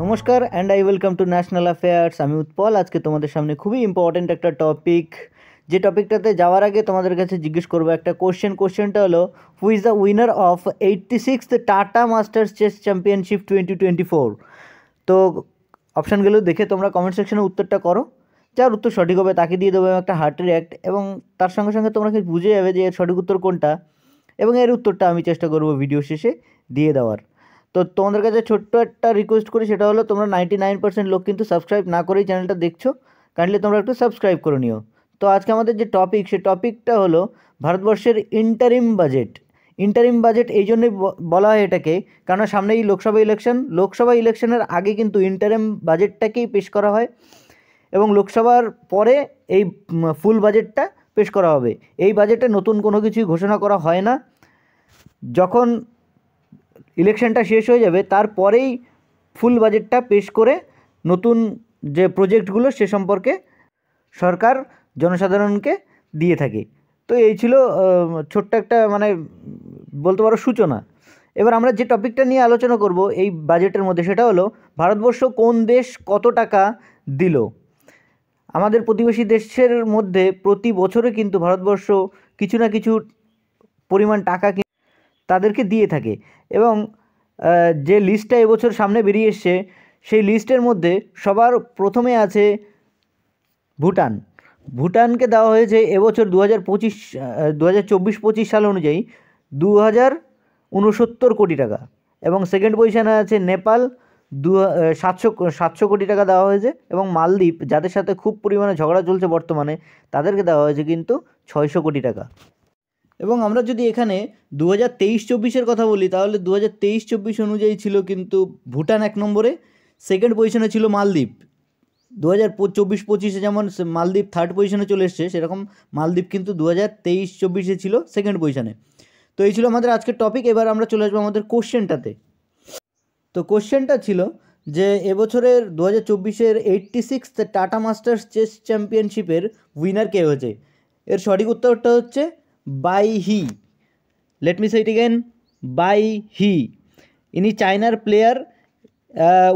নমস্কার and I welcome to national affairs. আমি উৎপল। আজকে তোমাদের সামনে খুবই ইম্পর্ট্যান্ট একটা টপিক, যে টপিকটাতে যাওয়ার আগে তোমাদের কাছে জিজ্ঞেস করবো একটা কোশ্চেনটা হলো, who is the winner of 86th Tata masters chess championship 2024। তো অপশানগুলো দেখে তোমরা কমেন্ট সেকশনে উত্তরটা করো। যার উত্তর সঠিক হবে তাকে দিয়ে দেবো একটা হার্ট রিঅ্যাক্ট, এবং তার সঙ্গে সঙ্গে তোমরা কি বুঝে যাবে যে এর সঠিক উত্তর কোনটা, এবং এর উত্তরটা আমি চেষ্টা করবো ভিডিও শেষে দিয়ে দেওয়ার। তো তোমাদের কাছে ছোট্ট একটা রিকোয়েস্ট করি, সেটা হলো তোমরা 99% লোক কিন্তু সাবস্ক্রাইব না করেই চ্যানেলটা দেখছো, কাইন্ডলি তোমরা একটু সাবস্ক্রাইব করে নিও। তো আজকে আমাদের যে টপিক, সে টপিকটা হলো ভারতবর্ষের ইন্টারিম বাজেট এই জন্যই বলা হয় এটাকে, কারণ সামনেই লোকসভা ইলেকশনের আগে কিন্তু ইন্টারিম বাজেটটাকেই পেশ করা হয়, এবং লোকসভার পরে এই ফুল বাজেটটা পেশ করা হবে। এই বাজেটে নতুন কোনো কিছুই ঘোষণা করা হয় না। যখন ইলেকশনটা শেষ হয়ে যাবে তারপরেই ফুল বাজেটটা পেশ করে নতুন যে প্রজেক্টগুলো সে সম্পর্কে সরকার জনসাধারণকে দিয়ে থাকে। তো এই ছিল ছোট্ট একটা বলতে পারো সূচনা। এবার আমরা যে টপিকটা নিয়ে আলোচনা করব এই বাজেটের মধ্যে, সেটা হলো ভারতবর্ষ কোন দেশ কত টাকা দিল। আমাদের প্রতিবেশী দেশের মধ্যে প্রতি বছরে কিন্তু ভারতবর্ষ কিছু না কিছু পরিমাণ টাকা তাদেরকে দিয়ে থাকে, এবং যে লিস্টটা এবছর সামনে বেরিয়ে এসছে সেই লিস্টের মধ্যে সবার প্রথমে আছে ভুটানকে দেওয়া হয়েছে এবছর 2024-25 সাল অনুযায়ী 2069 কোটি টাকা, এবং সেকেন্ড পজিশানে আছে নেপাল, 700 কোটি টাকা দেওয়া হয়েছে, এবং মালদ্বীপ, যাদের সাথে খুব পরিমাণে ঝগড়া চলছে বর্তমানে, তাদেরকে দেওয়া হয়েছে কিন্তু 600 কোটি টাকা। এবং আমরা যদি এখানে 2023-24 কথা বলি, তাহলে 2023-24 অনুযায়ী ছিল কিন্তু ভুটান 1 নম্বরে, সেকেন্ড পজিশনে ছিল মালদ্বীপ। 2024-25 যেমন মালদ্বীপ থার্ড পজিশনে চলে এসছে, সেরকম মালদ্বীপ কিন্তু 2023-24 ছিল সেকেন্ড পজিশনে। তো এই ছিল আমাদের আজকের টপিক। এবার আমরা চলে আসবো আমাদের কোশ্চেনটাতে। তো কোশ্চেনটা ছিল যে এবছরের 2024-এর 86th টাটা মাস্টার্স চেস চ্যাম্পিয়নশিপের উইনার কে হয়েছে। এর সঠিক উত্তরটা হচ্ছে Wei Yi. Let me say it again, Wei Yi. ইনি চায়নার প্লেয়ার।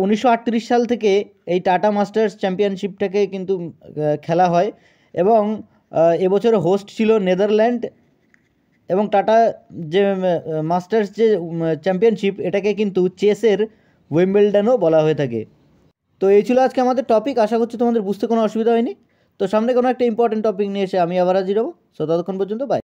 1938 সাল থেকে এই টাটা মাস্টার্স চ্যাম্পিয়নশিপটাকে কিন্তু খেলা হয়, এবং এবছর হোস্ট ছিল নেদারল্যান্ড, এবং টাটা যে মাস্টার্স যে চ্যাম্পিয়নশিপ, এটাকে কিন্তু চেসের উইম্বলডনও বলা হয়ে থাকে। তো এই ছিল আজকে আমাদের টপিক। আশা করছি তোমাদের বুঝতে কোনো অসুবিধা হয়নি। তো সামনে কোনো একটা ইম্পর্টেন্ট টপিক নিয়ে এসে আমি আবার হাজির হবো। সো ততক্ষণ পর্যন্ত বাই।